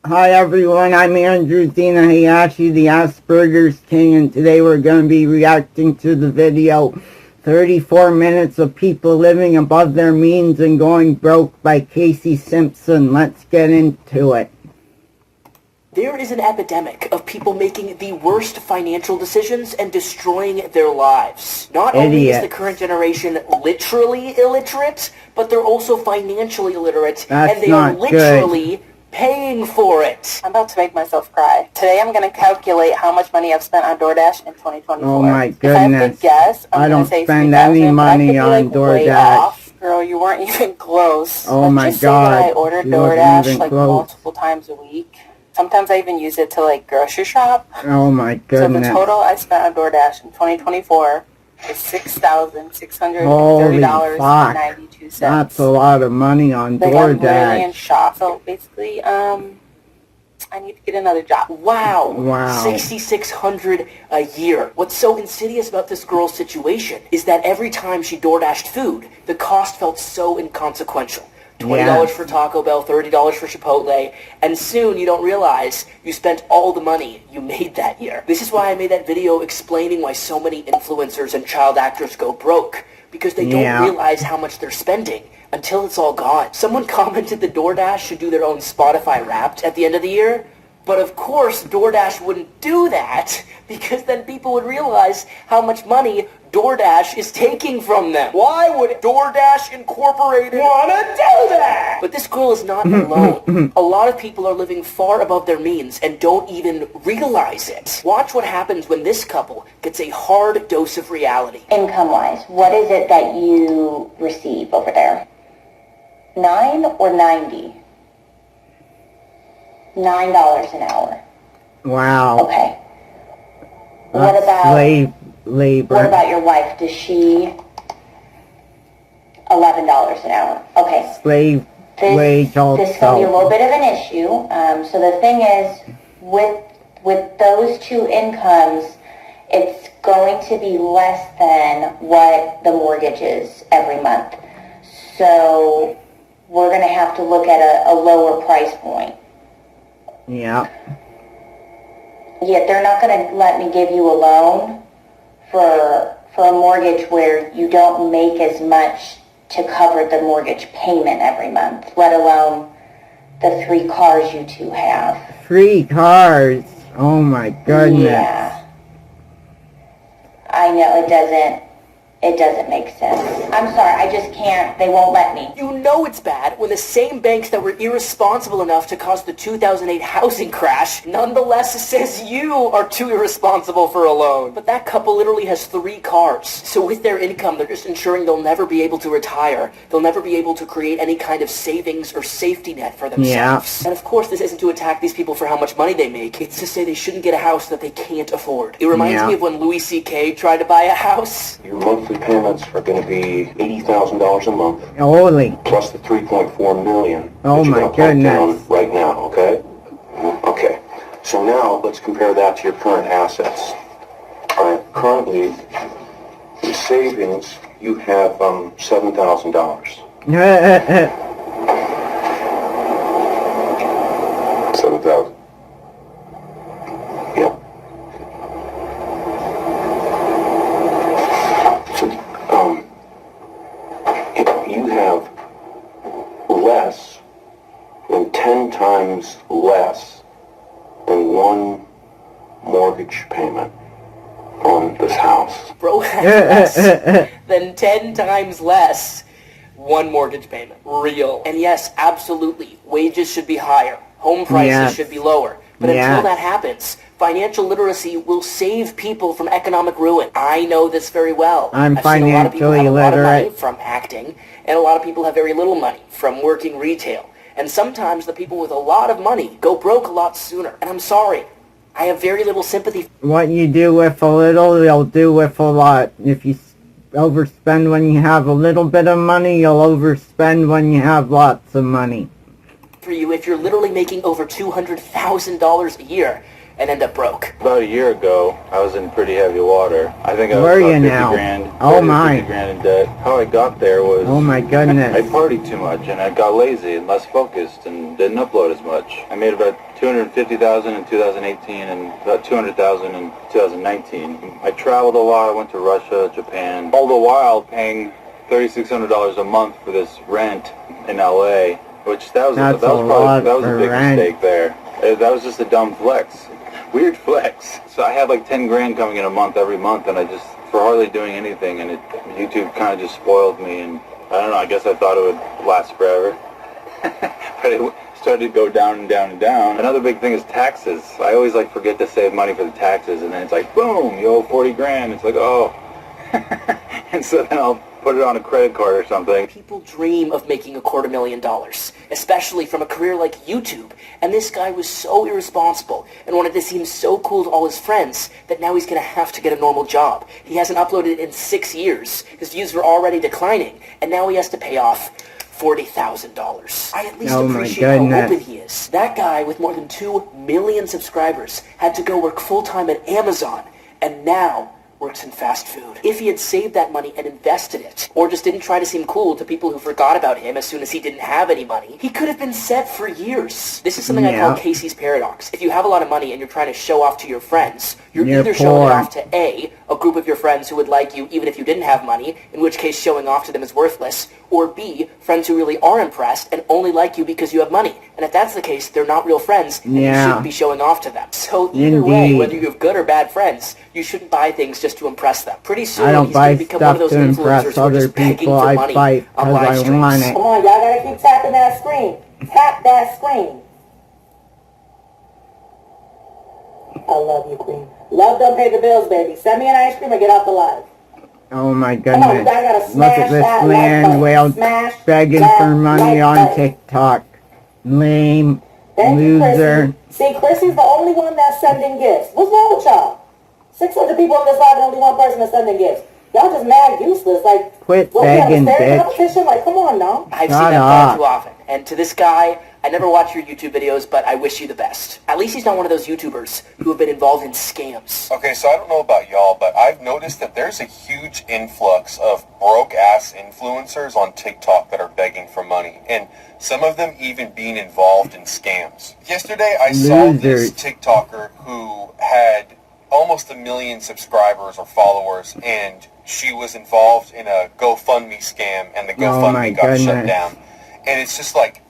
Hi everyone, I'm Andrew Zena Hayashi, the Asperger's King, and today we're going to be reacting to the video 34 Minutes of People Living Above Their Means and Going Broke by Casey Simpson. Let's get into it. There is an epidemic of people making the worst financial decisions and destroying their lives. Not only is the current generation literally illiterate, but they're also financially illiterate, and they are literally paying for it. I'm about to make myself cry. Today I'm going to calculate how much money I've spent on DoorDash in 2024. Oh my goodness. If I have to guess, I don't say spend any money on DoorDash. Girl, you weren't even close. Oh my Let's just God. say that I ordered DoorDash like multiple times a week. Sometimes I even use it to like grocery shop. Oh my goodness. So the total I spent on DoorDash in 2024 is $6,630.92. That's a lot of money on DoorDash. I'm really in shock. So basically, I need to get another job. Wow. $6,600 a year. What's so insidious about this girl's situation is that every time she DoorDashed food, the cost felt so inconsequential. $20 for Taco Bell, $30 for Chipotle, and soon you don't realize you spent all the money you made that year. This is why I made that video explaining why so many influencers and child actors go broke, because they don't realize how much they're spending until it's all gone. Someone commented that DoorDash should do their own Spotify Wrapped at the end of the year, but of course DoorDash wouldn't do that, because then people would realize how much money DoorDash is taking from them. Why would DoorDash Incorporated want to do that? But this girl is not alone. A lot of people are living far above their means and don't even realize it. Watch what happens when this couple gets a hard dose of reality. Income-wise, what is it that you receive over there? 9 or 90? $9 an hour. Wow. Okay. What about slave labor? What about your wife? Does she $11 an hour? Okay. Slave wage also. This can be a little bit of an issue. So the thing is, with those two incomes, it's going to be less than what the mortgage is every month. So we're going to have to look at a lower price point. Yeah. Yet they're not going to let me give you a loan for a mortgage where you don't make as much to cover the mortgage payment every month, let alone the 3 cars you two have. 3 cars? Oh my goodness. Yeah. I know, it doesn't make sense. I'm sorry, I just can't, they won't let me. You know it's bad when the same banks that were irresponsible enough to cause the 2008 housing crash nonetheless says you are too irresponsible for a loan. But that couple literally has 3 cars. So with their income, they're just ensuring they'll never be able to retire. They'll never be able to create any kind of savings or safety net for themselves. Yeah. And of course, this isn't to attack these people for how much money they make. It's to say they shouldn't get a house that they can't afford. It reminds me of when Louis C.K. tried to buy a house. Your monthly payments are going to be $80,000 a month. Holy. Plus the $3.4 million. Oh my goodness. Down right now, okay? Okay. So now let's compare that to your current assets. All right. Currently, in savings, you have $7,000. 7,000. Yeah. You have less than 10 times less than 1 mortgage payment on this house. Bro has less than 10 times less 1 mortgage payment. Real. And yes, absolutely, wages should be higher. Home prices should be lower. But until that happens, financial literacy will save people from economic ruin. I know this very well. I'm I've seen a lot of people have a lot of money literate. from acting, and a lot of people have very little money from working retail. And sometimes the people with a lot of money go broke a lot sooner. And I'm sorry, I have very little sympathy. What you do with a little, you'll do with a lot. If you overspend when you have a little bit of money, you'll overspend when you have lots of money. For you, if you're literally making over $200,000 a year, and end up broke. About a year ago, I was in pretty heavy water. I think I was Where are about you 50 now? grand. Oh 40 my. 50 grand in debt. How I got there was Oh my goodness. I partied too much and I got lazy and less focused and didn't upload as much. I made about $250,000 in 2018 and about $200,000 in 2019. I traveled a lot. I went to Russia, Japan, all the while paying $3,600 a month for this rent in LA, which that was a big mistake there. That was just a dumb flex. Weird flex. So I had like 10 grand coming in a month every month, and I just, for hardly doing anything, and YouTube kind of just spoiled me, and I don't know, I guess I thought it would last forever. But it started to go down and down and down. Another big thing is taxes. I always like forget to save money for the taxes, and then it's like, boom, you owe 40 grand. It's like, oh. And so then I'll put it on a credit card or something. People dream of making $250,000, especially from a career like YouTube. And this guy was so irresponsible and wanted to seem so cool to all his friends that now he's going to have to get a normal job. He hasn't uploaded in 6 years. His views were already declining, and now he has to pay off $40,000. I at least appreciate how open he is. That guy with more than 2 million subscribers had to go work full-time at Amazon, and now works in fast food. If he had saved that money and invested it, or just didn't try to seem cool to people who forgot about him as soon as he didn't have any money, he could have been set for years. This is something I call Casey's paradox. If you have a lot of money and you're trying to show off to your friends, you're either showing it off to A, a group of your friends who would like you even if you didn't have money, in which case showing off to them is worthless, or B, friends who really are impressed and only like you because you have money. And if that's the case, they're not real friends, and you shouldn't be showing off to them. So either way, whether you have good or bad friends, you shouldn't buy things just to impress them. Pretty soon, he's going to become one of those influencers who are just begging for money on live streams. Come on, y'all gotta keep tapping that screen. Tap that screen. I love you, Queen. Love don't pay the bills, baby. Send me an ice cream and get off the live. Oh my Come on, goodness. y'all gotta Look smash at this that land like whale button. Smash begging that for money like on button. TikTok. Lame. Thank you, Loser. Chrissy. See, Chrissy's the only one that's sending gifts. What's wrong with y'all? 600 people on this live and only one person is sending gifts. Y'all just mad useless. Like, Quit what, begging, we have a staring bitch. competition? Like, come on now. I've seen that far too often. And to this guy, I never watch your YouTube videos, but I wish you the best. At least he's not one of those YouTubers who have been involved in scams. Okay, so I don't know about y'all, but I've noticed that there's a huge influx of broke-ass influencers on TikTok that are begging for money, and some of them even being involved in scams. Yesterday, I saw this TikToker who had almost 1 million subscribers or followers, and she was involved in a GoFundMe scam, and the GoFundMe got shut down. And it's just like,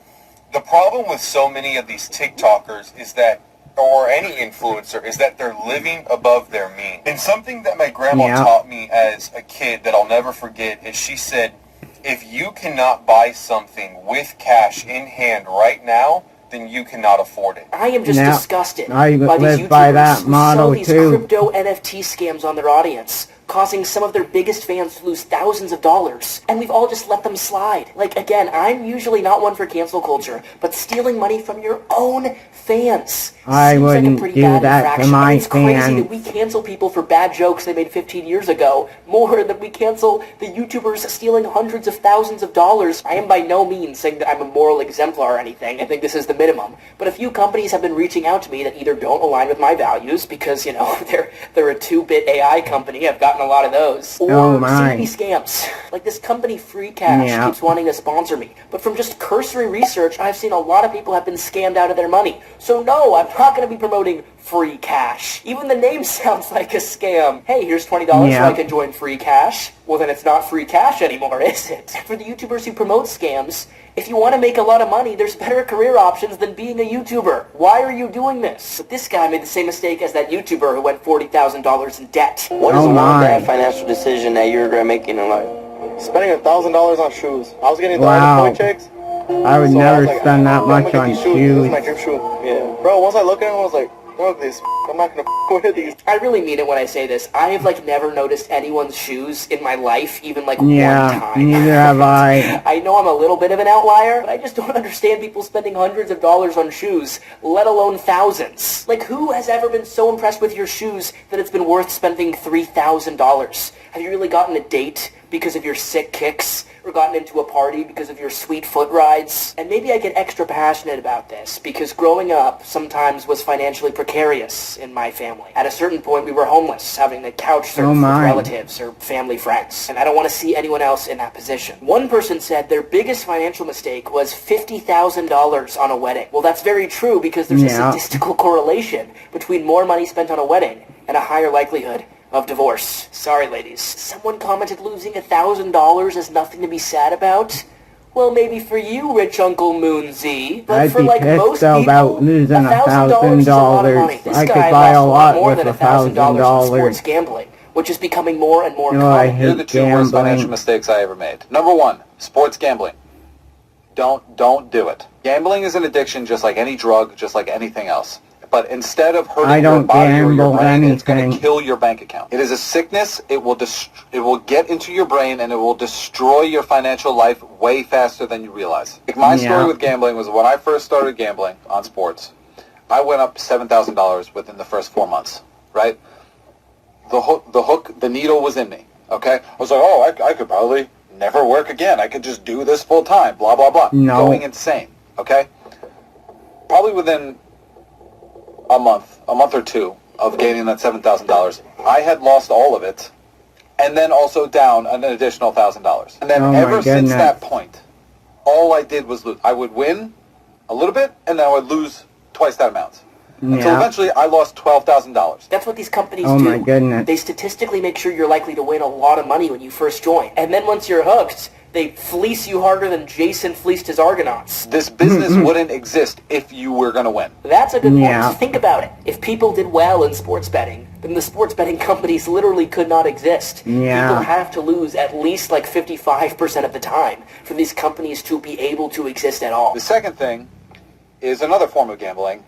the problem with so many of these TikTokers is that, or any influencer, is that they're living above their means. And something that my grandma taught me as a kid that I'll never forget is she said, if you cannot buy something with cash in hand right now, then you cannot afford it. I am just disgusted I by these live by YouTubers that who motto sell these too. crypto NFT scams on their audience, causing some of their biggest fans to lose thousands of dollars. And we've all just let them slide. Like, again, I'm usually not one for cancel culture, but stealing money from your own fans I seems wouldn't like a pretty do bad that infraction. to my And it's crazy fans. that we cancel people for bad jokes they made 15 years ago more than we cancel the YouTubers stealing hundreds of thousands of dollars. I am by no means saying that I'm a moral exemplar or anything. I think this is the minimum. But a few companies have been reaching out to me that either don't align with my values because, you know, they're a 2-bit AI company. I've gotten a lot of those. Or CB scams. Like this company Free Cash keeps wanting to sponsor me. But from just cursory research, I've seen a lot of people have been scammed out of their money. So no, I'm not going to be promoting Free Cash. Even the name sounds like a scam. Hey, here's $20 so I can join Free Cash. Well, then it's not Free Cash anymore, is it? For the YouTubers who promote scams, if you want to make a lot of money, there's better career options than being a YouTuber. Why are you doing this? But this guy made the same mistake as that YouTuber who went $40,000 in debt. What is one bad financial decision that you regret making in life? Spending $1,000 on shoes. I was getting the point checks. I would never spend that much on shoes. This is my dream shoe. Yeah. Bro, once I look at it, I was like, fuck this. I'm not gonna wear these. I really mean it when I say this. I have never noticed anyone's shoes in my life, even one time. Neither have I. I know I'm a little bit of an outlier, but I just don't understand people spending hundreds of dollars on shoes, let alone thousands. Like, who has ever been so impressed with your shoes that it's been worth spending $3,000? Have you really gotten a date because of your sick kicks, or gotten into a party because of your sweet foot rides. And maybe I get extra passionate about this because growing up sometimes was financially precarious in my family. At a certain point, we were homeless, having to couch surf with relatives or family friends. And I don't want to see anyone else in that position. One person said their biggest financial mistake was $50,000 on a wedding. Well, that's very true because there's a statistical correlation between more money spent on a wedding and a higher likelihood of divorce. Sorry, ladies. Someone commented losing $1,000 is nothing to be sad about. Well, maybe for you, rich Uncle Moonsy, but I'd for be like pissed most about people, losing $1,000 is a lot of money. $1,000. This I could guy buy a lost lot more with than $1,000 in sports $1,000. gambling, which is becoming more and more No, I common. Here are hate the two worst financial gambling. mistakes I ever made. Number one, sports gambling. Don't do it. Gambling is an addiction just like any drug, just like anything else. But instead of hurting your body or your brain, it's going to kill your bank account. It is a sickness. It will get into your brain and it will destroy your financial life way faster than you realize. Like my story with gambling was when I first started gambling on sports, I went up $7,000 within the first 4 months, right? The needle was in me, okay? I was like, oh, I could probably never work again. I could just do this full time, blah, blah, blah. No. Going insane, okay? Probably within a month or two of gaining that $7,000, I had lost all of it, and then also down an additional $1,000. And then ever since that point, all I did was lose. I would win a little bit, and then I would lose twice that amount. Until eventually I lost $12,000. That's what these companies Oh do. my goodness. They statistically make sure you're likely to win a lot of money when you first join. And then once you're hooked, they fleece you harder than Jason fleeced his Argonauts. This business wouldn't exist if you were going to win. That's a good point. Think about it. If people did well in sports betting, then the sports betting companies literally could not exist. Yeah. People have to lose at least like 55% of the time for these companies to be able to exist at all. The second thing is another form of gambling,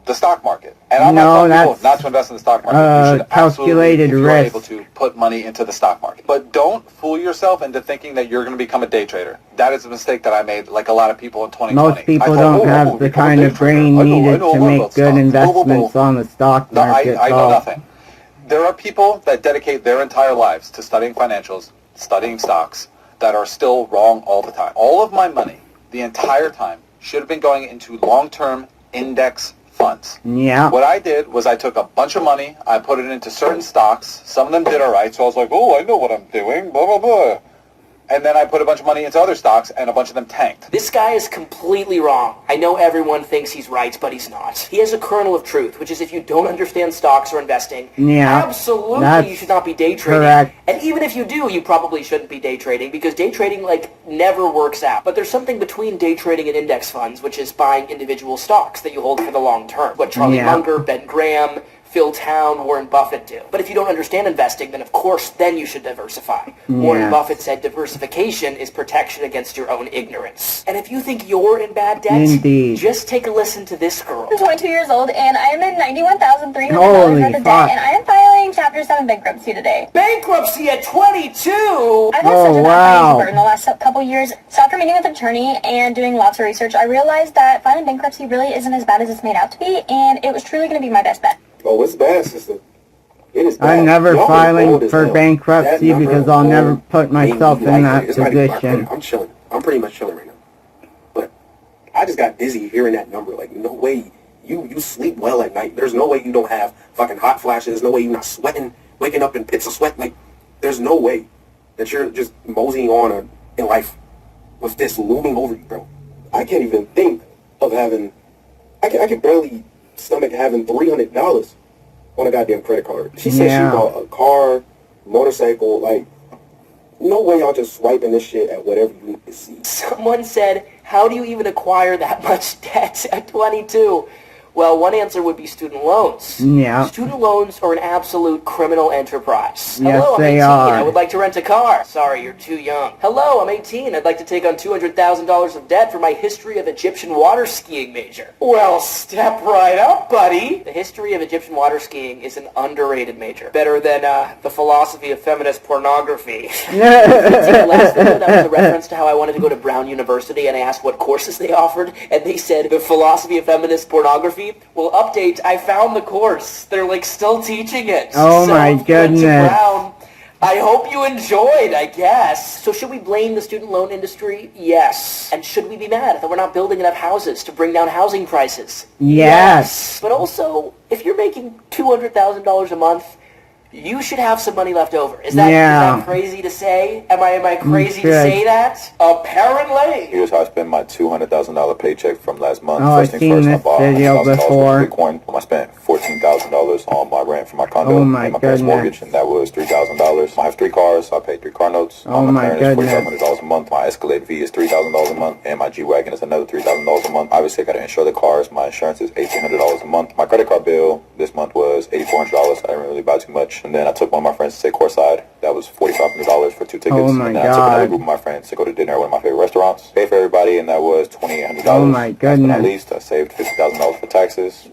the stock market. And I'm not telling people not to invest in the stock market. You should calculated absolutely, if risk. you're able to, put money into the stock market. But don't fool yourself into thinking that you're going to become a day trader. That is a mistake that I made, like a lot of people in 2020. Most people don't have the kind of brain needed to make good investments on the stock market. I know nothing. There are people that dedicate their entire lives to studying financials, studying stocks, that are still wrong all the time. All of my money, the entire time, should have been going into long-term index funds. Yeah. What I did was I took a bunch of money, I put it into certain stocks. Some of them did all right, so I was like, oh, I know what I'm doing, blah, blah, blah. And then I put a bunch of money into other stocks, and a bunch of them tanked. This guy is completely wrong. I know everyone thinks he's right, but he's not. He has a kernel of truth, which is if you don't understand stocks or investing, absolutely you should not be day trading. Correct. And even if you do, you probably shouldn't be day trading, because day trading, never works out. But there's something between day trading and index funds, which is buying individual stocks that you hold for the long term. What Charlie Munger, Ben Graham, Phil Town, Warren Buffett do. But if you don't understand investing, then of course, then you should diversify. Warren Buffett said diversification is protection against your own ignorance. And if you think you're in bad debt, just take a listen to this girl. I'm 22 years old, and I am in $91,300 Holy worth of fuck. debt, and I am filing Chapter 7 bankruptcy today. Bankruptcy at 22? I've had such a bad burden the last couple years. So after meeting with an attorney and doing lots of research, I realized that filing bankruptcy really isn't as bad as it's made out to be, and it was truly going to be my best bet. Oh, it's bad, sister. It is bad. I'm never Y'all filing bold as for hell. bankruptcy That number because I'll never alone put myself made me in that it's not even my position. credit. I'm chilling. I'm pretty much chilling right now. But I just got dizzy hearing that number. Like, no way you sleep well at night. There's no way you don't have fucking hot flashes. There's no way you're not sweating, waking up in pits of sweat. Like, there's no way that you're just moseying on in life with this looming over you, bro. I can't even think of having... I can barely stomach having $300 on a goddamn credit card. She said she bought a car, motorcycle, like, no way y'all just swiping this shit at whatever you need to see. Someone said, how do you even acquire that much debt at 22? Well, one answer would be student loans. Yeah. Student loans are an absolute criminal enterprise. Yes, Hello, I'm they 18. are. I would like to rent a car. Sorry, you're too young. Hello, I'm 18. I'd like to take on $200,000 of debt for my history of Egyptian water skiing major. Well, step right up, buddy. The history of Egyptian water skiing is an underrated major. Better than the philosophy of feminist pornography. See, the last video, that was a reference to how I wanted to go to Brown University, and I asked what courses they offered, and they said the philosophy of feminist pornography. Well, update, I found the course. They're still teaching it. Oh so my if you went to goodness. Brown, I hope you enjoyed, I guess. So should we blame the student loan industry? Yes. And should we be mad that we're not building enough houses to bring down housing prices? Yes. But also, if you're making $200,000 a month, you should have some money left over. Is that crazy to say? Am I crazy to say that? Apparently. Here's how I spent my $200,000 paycheck from last month. Oh, I've seen this video before. Bitcoin. I spent $14,000 on my rent for my condo and my parents' mortgage, and that was $3,000. I have 3 cars, so I paid 3 car notes. Oh my goodness. $4,500 a month. My Escalade V is $3,000 a month, and my G-Wagon is another $3,000 a month. Obviously, I got to insure the cars. My insurance is $1,800 a month. My credit card bill this month was $8,400. I didn't really buy too much. And then I took one of my friends to say Courtside. That was $4,500 for 2 tickets. Oh my and then I took another group of my friends to go to dinner at one of my favorite restaurants. Paid for everybody, and that was $2,800. Oh my goodness. At least I saved $50,000 for taxes.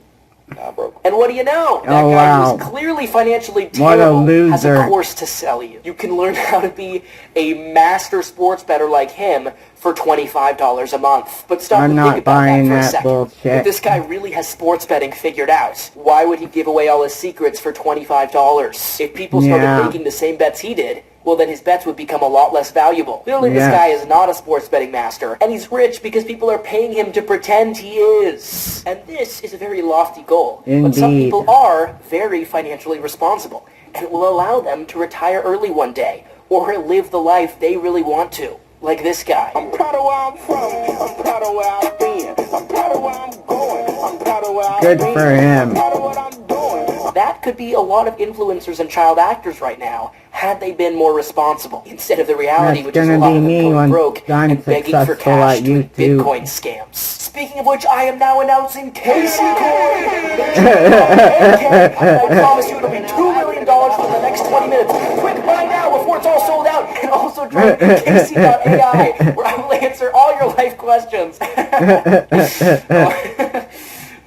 Now broke. And what do you know? That guy who's clearly financially terrible has a course to sell you. You can learn how to be a master sports bettor like him for $25 a month. But stop and think about that for a second. Bullshit. If this guy really has sports betting figured out, why would he give away all his secrets for $25? If people started making the same bets he did, well, then his bets would become a lot less valuable. Clearly, this guy is not a sports betting master, and he's rich because people are paying him to pretend he is. And this is a very lofty goal. Indeed. But some people are very financially responsible, and it will allow them to retire early one day, or live the life they really want to. Like this guy. I'm proud of where I'm from. I'm proud of where I've been. I'm proud of where I'm going. I'm proud of where I've been. Good for him. I'm proud of what I'm doing. That could be a lot of influencers and child actors right now, had they been more responsible, instead of the reality, which is a lot of them going broke and begging for cash doing Bitcoin scams. Speaking of which, I am now announcing Casey Coin. I promise you it'll be $2 million for the next 20 minutes. Quick, buy now before it's all sold out. And also join Casey.ai, where I will answer all your life questions.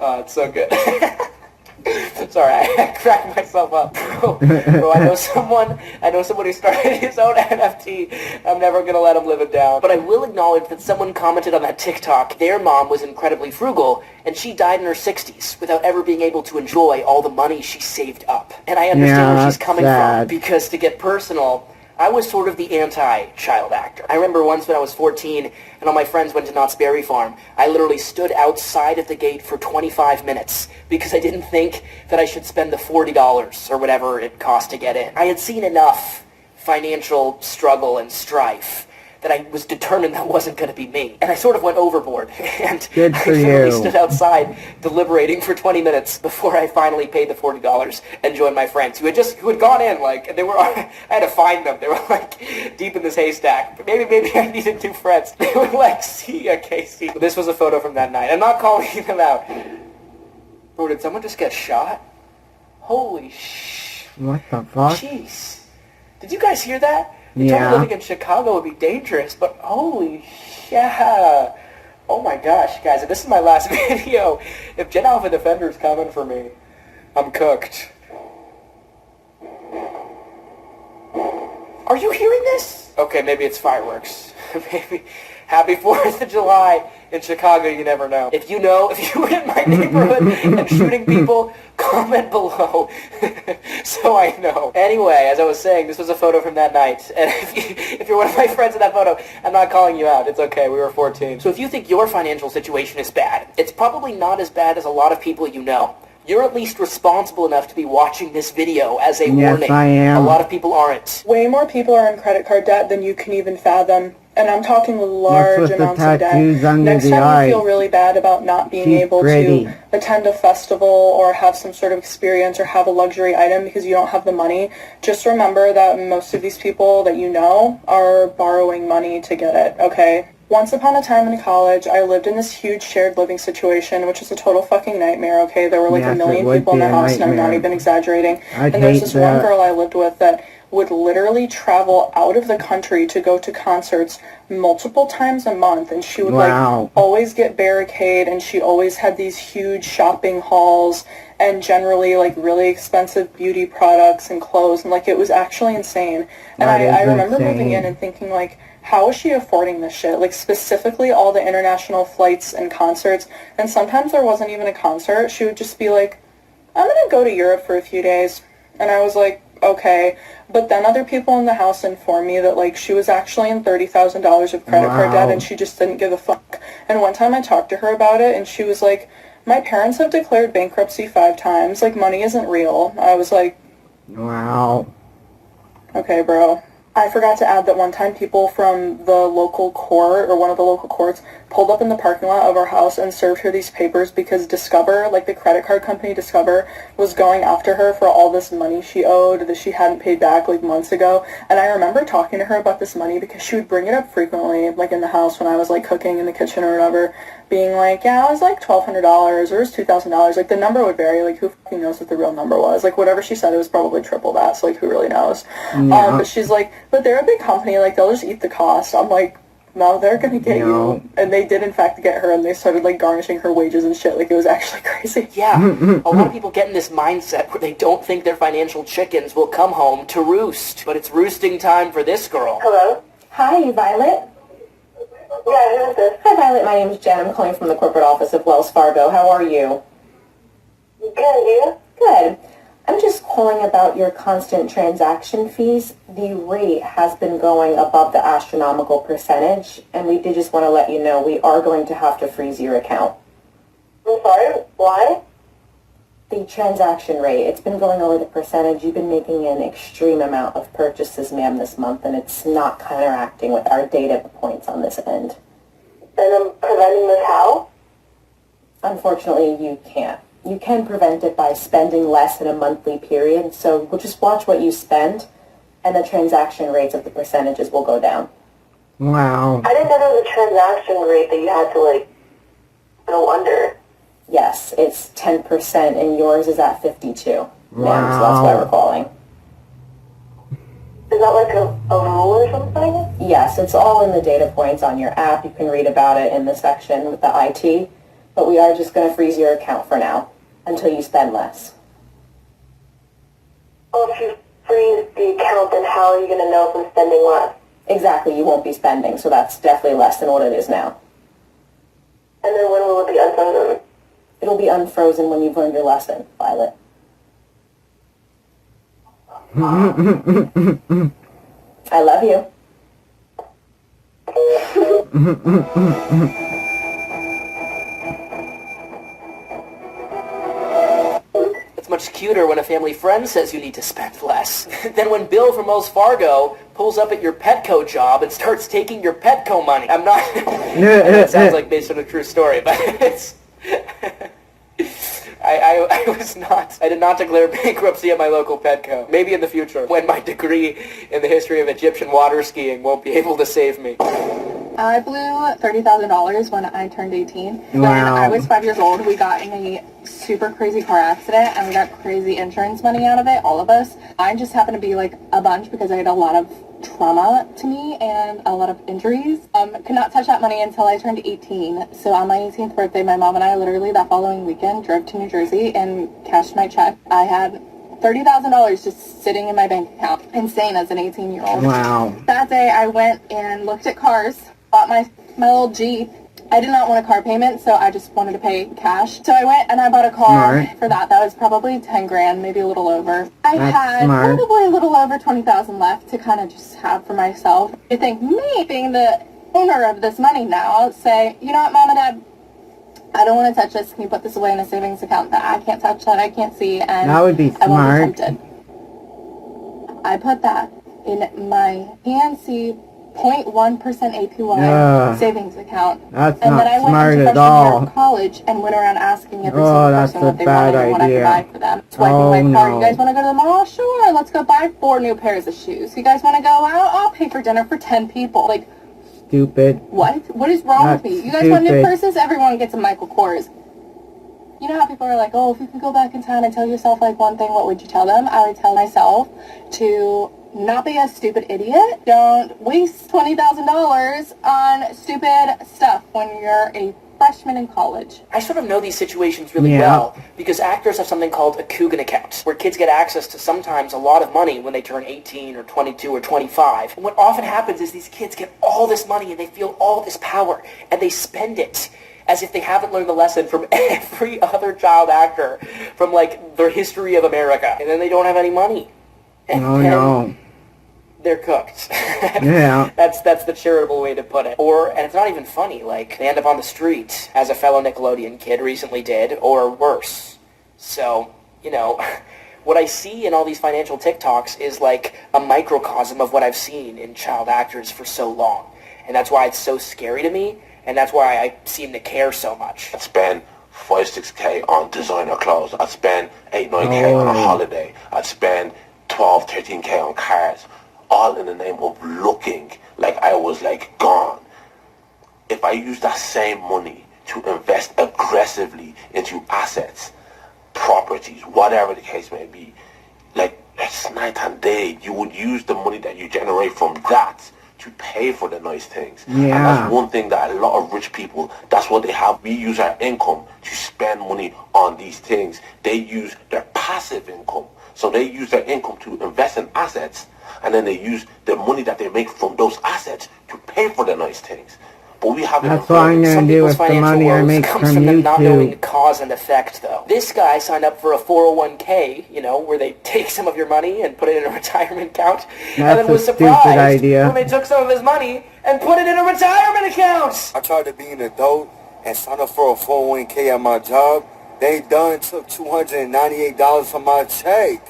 Oh, it's so good. Sorry, I cracked myself up. Bro, I know someone who started his own NFT. I'm never going to let him live it down. But I will acknowledge that someone commented on that TikTok, their mom was incredibly frugal, and she died in her 60s without ever being able to enjoy all the money she saved up. And I understand where she's coming from, because to get personal, I was sort of the anti-child actor. I remember once when I was 14 and all my friends went to Knott's Berry Farm, I literally stood outside of the gate for 25 minutes because I didn't think that I should spend the $40 or whatever it cost to get in. I had seen enough financial struggle and strife that I was determined that wasn't going to be me. And I sort of went overboard. And I literally stood outside deliberating for 20 minutes before I finally paid the $40 and joined my friends who had gone in, like, they were, I had to find them. They were, like, deep in this haystack. But maybe I needed new friends. They were like, see ya, Casey. This was a photo from that night. I'm not calling them out. Bro, did someone just get shot? Holy sh... What the fuck? Jeez. Did you guys hear that? They told me living in Chicago would be dangerous, but holy shit. Oh my gosh, guys, if this is my last video, if Gen Alpha Defender's coming for me, I'm cooked. Are you hearing this? Okay, maybe it's fireworks. Maybe. Happy 4th of July in Chicago, you never know. If you were in my neighborhood and shooting people, comment below so I know. Anyway, as I was saying, this was a photo from that night. And if you're one of my friends in that photo, I'm not calling you out. It's okay, we were 14. So if you think your financial situation is bad, it's probably not as bad as a lot of people you know. You're at least responsible enough to be watching this video as a warning. Yes, I am. A lot of people aren't. Way more people are in credit card debt than you can even fathom. And I'm talking large amounts of debt. Next time you feel really bad about not being able to attend a festival or have some sort of experience or have a luxury item because you don't have the money, just remember that most of these people that you know are borrowing money to get it, okay? Once upon a time in college, I lived in this huge shared living situation, which is a total fucking nightmare, okay? There were like a million people in the house, and I'm not even exaggerating. And there's this one girl I lived with that would literally travel out of the country to go to concerts multiple times a month, and she would like always get barricade, and she always had these huge shopping hauls and generally like really expensive beauty products and clothes, and like it was actually insane. And I remember moving in and thinking like, how is she affording this shit? Like specifically all the international flights and concerts, and sometimes there wasn't even a concert. She would just be like, I'm gonna go to Europe for a few days. And I was like, okay. But then other people in the house informed me that, like, she was actually in $30,000 of credit card debt and she just didn't give a fuck. And one time I talked to her about it and she was like, my parents have declared bankruptcy 5 times. Like, money isn't real. I was like, wow. Okay, bro. I forgot to add that one time people from the local court, or one of the local courts, pulled up in the parking lot of our house and served her these papers because Discover, like the credit card company Discover, was going after her for all this money she owed that she hadn't paid back like months ago. And I remember talking to her about this money because she would bring it up frequently, like in the house when I was like cooking in the kitchen or whatever, being like, yeah, it was like $1,200 or it was $2,000. Like the number would vary. Like who fucking knows what the real number was? Like whatever she said, it was probably triple that. So like who really knows? Yeah. But she's like, but they're a big company. Like they'll just eat the cost. I'm like, no, they're gonna get you. And they did in fact get her, and they started like garnishing her wages and shit. Like it was actually crazy. Yeah, a lot of people get in this mindset where they don't think their financial chickens will come home to roost. But it's roosting time for this girl. Hello? Hi, Violet? Yeah, who is this? Hi, Violet. My name is Jen. I'm calling from the corporate office of Wells Fargo. How are you? Good, you? Good. I'm just calling about your constant transaction fees. The rate has been going above the astronomical percentage, and we did just want to let you know we are going to have to freeze your account. I'm sorry, why? The transaction rate. It's been going over the percentage. You've been making an extreme amount of purchases, ma'am, this month, and it's not counteracting with our data points on this end. And I'm preventing this how? Unfortunately, you can't. You can prevent it by spending less in a monthly period, so we'll just watch what you spend, and the transaction rates of the percentages will go down. Wow. I didn't know there was a transaction rate that you had to, like, go under. Yes, it's 10%, and yours is at 52. Wow. Ma'am, so that's why we're calling. Is that like a rule or something? Yes, it's all in the data points on your app. You can read about it in the section with the IT, but we are just going to freeze your account for now until you spend less. Well, if you freeze the account, then how are you going to know if I'm spending less? Exactly, you won't be spending, so that's definitely less than what it is now. And then when will it be unfrozen? It'll be unfrozen when you've learned your lesson, Violet. I love you. It's much cuter when a family friend says you need to spend less than when Bill from Wells Fargo pulls up at your Petco job and starts taking your Petco money. I'm not... It sounds like based on a true story, but it's... I did not declare bankruptcy at my local Petco. Maybe in the future, when my degree in the history of Egyptian water skiing won't be able to save me. I blew $30,000 when I turned 18. Wow. When I was 5 years old, we got in a super crazy car accident, and we got crazy insurance money out of it, all of us. I just happened to be like a bunch because I had a lot of trauma to me and a lot of injuries. Could not touch that money until I turned 18. So on my 18th birthday, my mom and I literally that following weekend drove to New Jersey and cashed my check. I had $30,000 just sitting in my bank account. Insane as an 18-year-old. Wow. That day I went and looked at cars, bought my little Jeep. I did not want a car payment, so I just wanted to pay cash. So I went and I bought a car for that. That was probably 10 grand, maybe a little over. I had probably a little over 20,000 left to kind of just have for myself. I think me being the owner of this money now, I'll say, you know what, Mom and Dad, I don't want to touch this. Can you put this away in a savings account that I can't touch, that I can't see, and that would be smart. I won't be tempted. I put that in my PNC 0.1% APY savings account. That's and not then I went smart into at all. freshman year of college and went around asking every single person what they wanted and what I could buy for them. Swiping my card. You guys want to go to the mall? Sure, let's go buy 4 new pairs of shoes. You guys want to go out? I'll pay for dinner for 10 people. Like, stupid. What? What is wrong with me? You guys want new purses? Everyone gets a Michael Kors. You know how people are like, oh, if you could go back in time and tell yourself like one thing, what would you tell them? I would tell myself to not be a stupid idiot. Don't waste $20,000 on stupid stuff when you're a freshman in college. I sort of know these situations really well because actors have something called a Coogan account where kids get access to sometimes a lot of money when they turn 18 or 22 or 25. And what often happens is these kids get all this money and they feel all this power and they spend it as if they haven't learned the lesson from every other child actor from like the history of America. And then they don't have any money. And oh no. They're cooked. Yeah. That's the charitable way to put it. And it's not even funny, like, they end up on the street, as a fellow Nickelodeon kid recently did, or worse. So, you know, what I see in all these financial TikToks is like a microcosm of what I've seen in child actors for so long. And that's why it's so scary to me, and that's why I seem to care so much. I'd spend 5-6K on designer clothes. I'd spend 8-9K on a holiday. I'd spend 12-13K on cars. All in the name of looking like I was like gone. If I use that same money to invest aggressively into assets, properties, whatever the case may be, like it's night and day. You would use the money that you generate from that to pay for the nice things. Yeah. And that's one thing that a lot of rich people, that's what they have. We use our income to spend money on these things. They use their passive income. So they use their income to invest in assets, and then they use the money that they make from those assets to pay for the nice things. But we have That's what I'm going to do with the money I make from comes from them not knowing YouTube. cause and effect, though. This guy signed up for a 401k, you know, where they take some of your money and put it in a retirement account, and then was surprised when they took some of his money and put it in a retirement account. I tried to be an adult and sign up for a 401k at my job. They done took $298 from my check.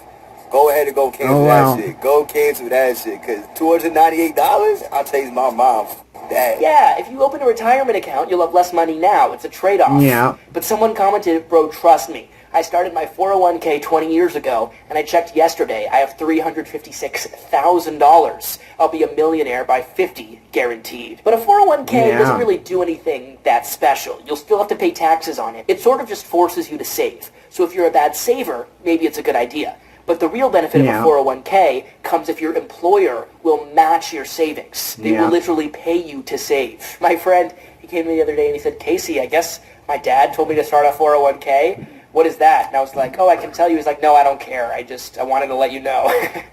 Go ahead and go cancel that shit. Go cancel that shit, because $298, I'll tell you my mom. That. Yeah, if you open a retirement account, you'll have less money now. It's a trade-off. Yeah. But someone commented, bro, trust me. I started my 401k 20 years ago, and I checked yesterday. I have $356,000. I'll be a millionaire by 50, guaranteed. But a 401k doesn't really do anything that special. You'll still have to pay taxes on it. It sort of just forces you to save. So if you're a bad saver, maybe it's a good idea. But the real benefit of a 401k comes if your employer will match your savings. They will literally pay you to save. My friend, he came to me the other day and he said, Casey, I guess my dad told me to start a 401k. What is that? And I was like, oh, I can tell you. He's like, no, I don't care. I wanted to let you know.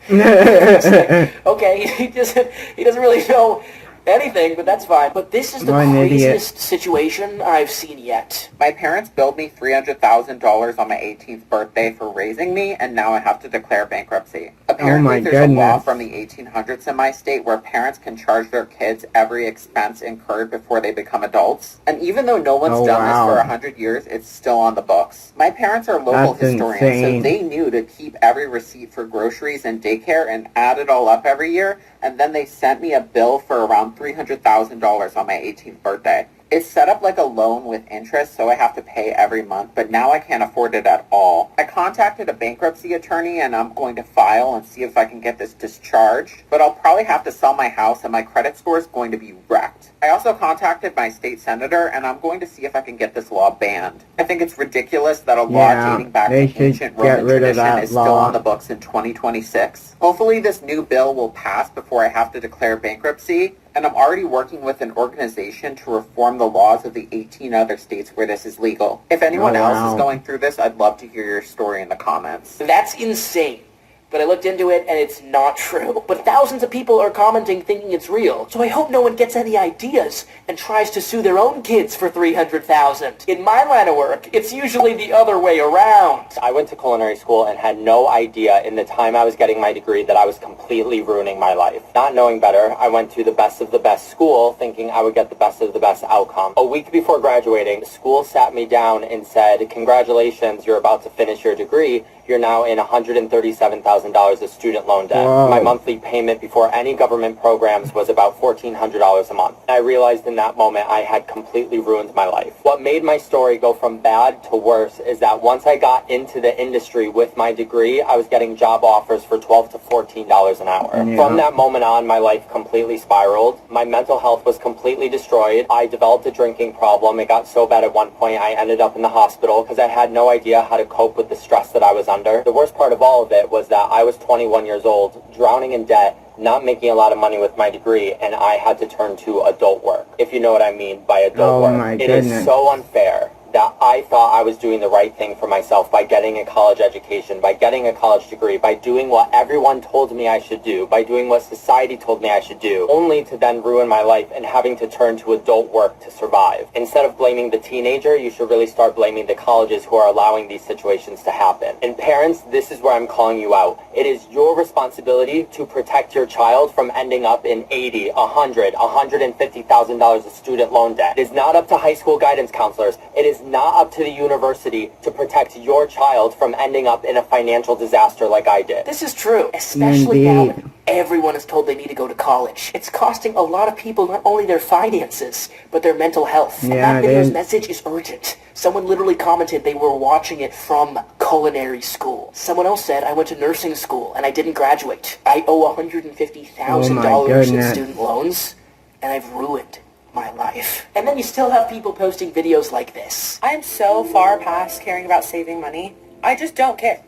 Like, okay, he doesn't really know anything, but that's fine. But this is the craziest situation I've seen yet. My parents billed me $300,000 on my 18th birthday for raising me, and now I have to declare bankruptcy. Apparently, there's a law from the 1800s in my state where parents can charge their kids every expense incurred before they become adults. And even though no one's done this for 100 years, it's still on the books. My parents are local historians, so they knew to keep every receipt for groceries and daycare and add it all up every year, and then they sent me a bill for around $300,000 on my 18th birthday. It's set up like a loan with interest, so I have to pay every month, but now I can't afford it at all. I contacted a bankruptcy attorney, and I'm going to file and see if I can get this discharged, but I'll probably have to sell my house, and my credit score is going to be wrecked. I also contacted my state senator, and I'm going to see if I can get this law banned. I think it's ridiculous that a law dating back to ancient Roman tradition is still on the books in 2026. Hopefully this new bill will pass before I have to declare bankruptcy, and I'm already working with an organization to reform the laws of the 18 other states where this is legal. If anyone else is going through this, I'd love to hear your story in the comments. That's insane. But I looked into it, and it's not true. But thousands of people are commenting thinking it's real. So I hope no one gets any ideas and tries to sue their own kids for $300,000. In my line of work, it's usually the other way around. I went to culinary school and had no idea in the time I was getting my degree that I was completely ruining my life. Not knowing better, I went to the best of the best school thinking I would get the best of the best outcome. A week before graduating, the school sat me down and said, congratulations, you're about to finish your degree. You're now in $137,000 of student loan debt. Whoa. My monthly payment before any government programs was about $1,400 a month. I realized in that moment I had completely ruined my life. What made my story go from bad to worse is that once I got into the industry with my degree, I was getting job offers for $12 to $14 an hour. Yeah. From that moment on, my life completely spiraled. My mental health was completely destroyed. I developed a drinking problem. It got so bad at one point I ended up in the hospital because I had no idea how to cope with the stress that I was under. The worst part of all of it was that I was 21 years old, drowning in debt, not making a lot of money with my degree, and I had to turn to adult work, if you know what I mean by adult work. My It goodness. is so unfair that I thought I was doing the right thing for myself by getting a college education, by getting a college degree, by doing what everyone told me I should do, by doing what society told me I should do, only to then ruin my life and having to turn to adult work to survive. Instead of blaming the teenager, you should really start blaming the colleges who are allowing these situations to happen. And parents, this is where I'm calling you out. It is your responsibility to protect your child from ending up in $80, $100, $150,000 of student loan debt. It is not up to high school guidance counselors. It is not up to the university to protect your child from ending up in a financial disaster like I did. This is true, especially now that everyone is told they need to go to college. It's costing a lot of people not only their finances, but their mental health. And that video's message is urgent. Someone literally commented they were watching it from culinary school. Someone else said, I went to nursing school and I didn't graduate. I owe $150,000 in student loans, and I've ruined my life. And then you still have people posting videos like this. I am so far past caring about saving money. I just don't care.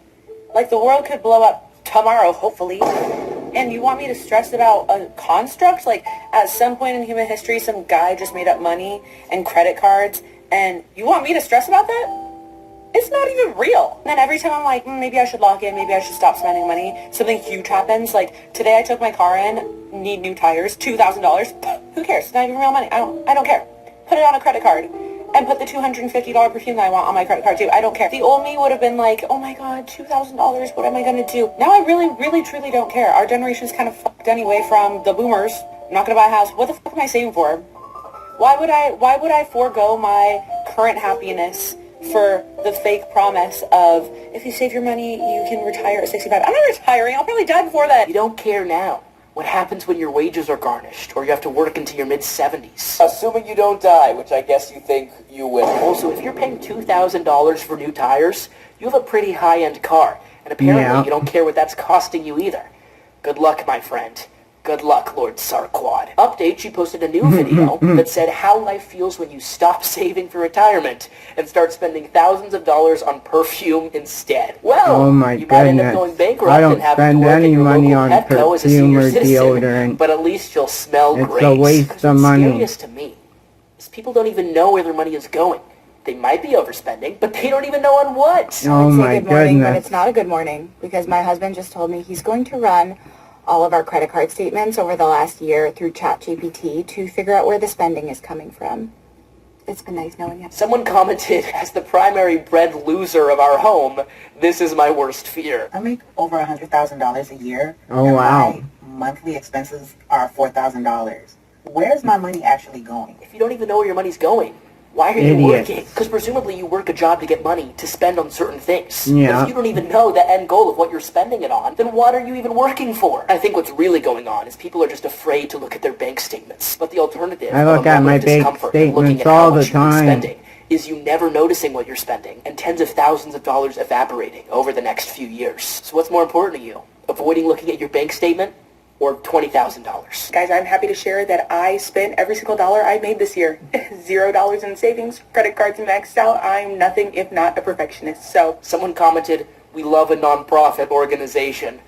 Like, the world could blow up tomorrow, hopefully. And you want me to stress about a construct? Like, at some point in human history, some guy just made up money and credit cards, and you want me to stress about that? It's not even real. And then every time I'm like, maybe I should lock in, maybe I should stop spending money, something huge happens. Like, today I took my car in, need new tires, $2,000. Who cares? It's not even real money. I don't care. Put it on a credit card. And put the $250 perfume that I want on my credit card too. I don't care. The old me would have been like, oh my god, $2,000, what am I gonna do? Now I really, really, truly don't care. Our generation's kind of fucked anyway from the boomers. I'm not gonna buy a house. What the fuck am I saving for? Why would I forego my current happiness for the fake promise of, if you save your money, you can retire at 65. I'm not retiring. I'll probably die before that. You don't care now. What happens when your wages are garnished, or you have to work into your mid-70s? Assuming you don't die, which I guess you think you will. Also, if you're paying $2,000 for new tires, you have a pretty high-end car, and apparently you don't care what that's costing you either. Good luck, my friend. Good luck, Lord Sarquad. Update, she posted a new video that said how life feels when you stop saving for retirement and start spending thousands of dollars on perfume instead. Well, you might end up going bankrupt and having to work at your local Petco as a senior citizen, but at least you'll smell great. It's a waste of money. What's scariest to me is people don't even know where their money is going. They might be overspending, but they don't even know on what. Oh my good morning, but it's not a good morning because my husband just told me he's going to run all of our credit card statements over the last year through ChatGPT to figure out where the spending is coming from. It's been nice knowing you. Someone commented, as the primary bread loser of our home, this is my worst fear. I make over $100,000 a year. Oh, wow. My monthly expenses are $4,000. Where's my money actually going? If you don't even know where your money's going, why are you working? Because presumably you work a job to get money to spend on certain things. Yeah. But if you don't even know the end goal of what you're spending it on, then what are you even working for? I think what's really going on is people are just afraid to look at their bank statements. But the alternative I look at my bank statements all the time. Is you never noticing what you're spending and tens of thousands of dollars evaporating over the next few years. So what's more important to you? Avoiding looking at your bank statement or $20,000? Guys, I'm happy to share that I spent every single dollar I made this year. $0 in savings, credit cards maxed out. I'm nothing if not a perfectionist. So someone commented, we love a non-profit organization.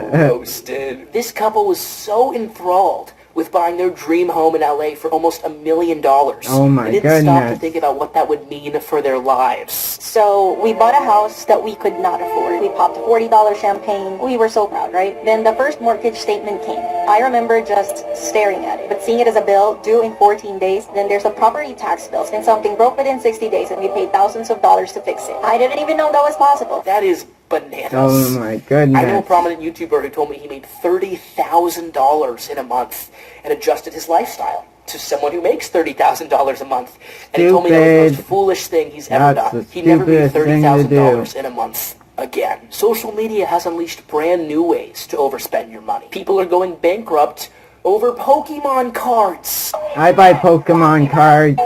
Posted. This couple was so enthralled with buying their dream home in LA for almost $1 million. Oh my They didn't stop to think about what that would mean for their lives. So we bought a house that we could not afford. We popped a $40 champagne. We were so proud, right? Then the first mortgage statement came. I remember just staring at it, but seeing it as a bill due in 14 days. Then there's a property tax bill, and something broke within 60 days, and we paid thousands of dollars to fix it. I didn't even know that was possible. That is bananas. Oh my goodness. I know a prominent YouTuber who told me he made $30,000 in a month and adjusted his lifestyle to someone who makes $30,000 a month. And he told me that was the most foolish thing he's ever done. He never made $30,000 in a month again. Social media has unleashed brand new ways to overspend your money. People are going bankrupt over Pokemon cards. I buy Pokemon cards.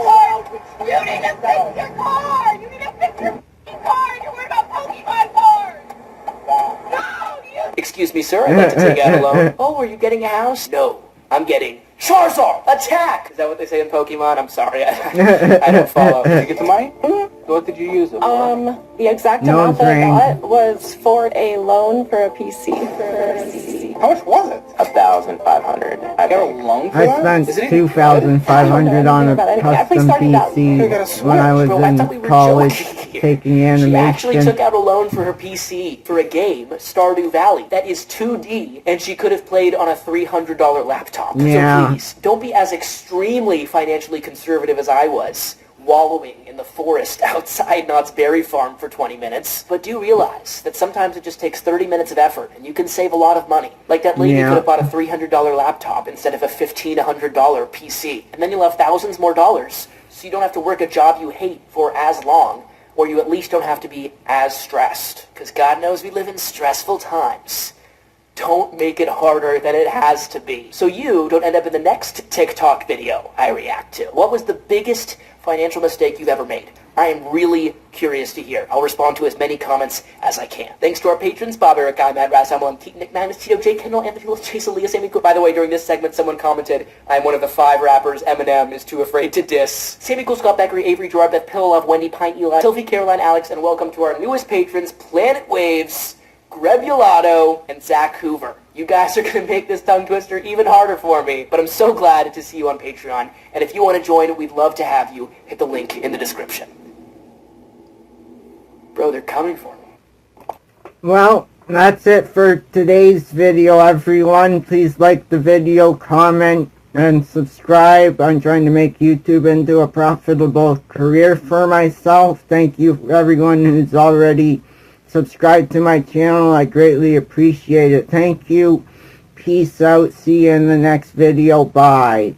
You need to fix your car! You need to fix your car! You're worried about Pokemon cards! Excuse me, sir, I'd like to take out a loan. Oh, are you getting a house? No, I'm getting Charizard! Attack! Is that what they say in Pokemon? I'm sorry, I don't follow. Did you get the money? What did you use it for? The exact amount that I got was for a loan for a PC. How much was it? $1,500. I got a loan for that? I spent $2,500 on a custom PC when I was in college taking animation. She actually took out a loan for her PC for a game, Stardew Valley, that is 2D, and she could have played on a $300 laptop. Yeah. So please, don't be as extremely financially conservative as I was, wallowing in the forest outside Knott's Berry Farm for 20 minutes. But do realize that sometimes it just takes 30 minutes of effort, and you can save a lot of money. Like that lady could have bought a $300 laptop instead of a $1,500 PC. And then you'll have thousands more dollars, so you don't have to work a job you hate for as long, or you at least don't have to be as stressed. Because God knows we live in stressful times. Don't make it harder than it has to be, so you don't end up in the next TikTok video I react to. What was the biggest financial mistake you've ever made? I am really curious to hear. I'll respond to as many comments as I can. Thanks to our patrons, Bob, Eric, Guy, Mad Raz, Amalon, Keaton, Nick, Magnus, Tito, J, Kendall, Anthony, Chase, Aaliyah, Sammy Cook. By the way, during this segment, someone commented, I'm one of the 5 rappers Eminem is too afraid to diss. Sammy Cool, Scott Beckery, Avery, Gerard, Beth, Pillow Love, Wendy, Pine, Eli, Sylvie, Caroline, Alex, and welcome to our newest patrons, Planet Waves, Grebulato, and Zach Hoover. You guys are going to make this tongue twister even harder for me, but I'm so glad to see you on Patreon, and if you want to join, we'd love to have you. Hit the link in the description. Bro, they're coming for me. Well, that's it for today's video, everyone. Please like the video, comment, and subscribe. I'm trying to make YouTube into a profitable career for myself. Thank you for everyone who's already subscribe to my channel. I greatly appreciate it. Thank you. Peace out. See you in the next video. Bye.